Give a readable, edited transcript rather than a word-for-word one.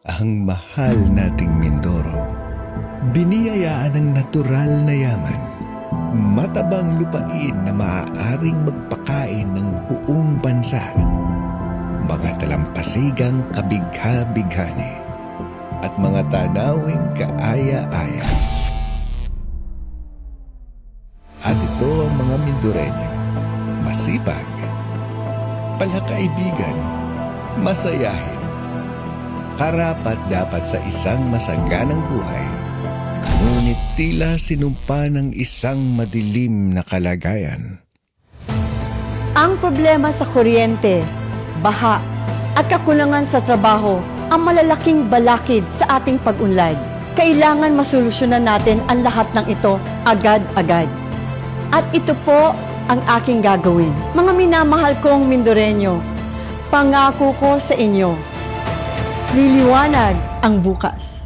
Ang mahal nating Mindoro, biniyayaan ng natural na yaman, matabang lupain na maaaring magpakain ng buong bansa, mga talampasigang kabigha-bighani, at mga tanawing kaaya-aya. At ito ang mga Mindoreño, masipag, palakaibigan, masayahin, karapat-dapat sa isang masaganang buhay, ngunit tila sinumpa ng isang madilim na kalagayan. Ang problema sa kuryente, baha, at kakulangan sa trabaho ang malalaking balakid sa ating pag-unlad. Kailangan masolusyonan natin ang lahat ng ito agad-agad. At ito po ang aking gagawin. Mga minamahal kong Mindoreño, pangako ko sa inyo, liliwanag ang bukas.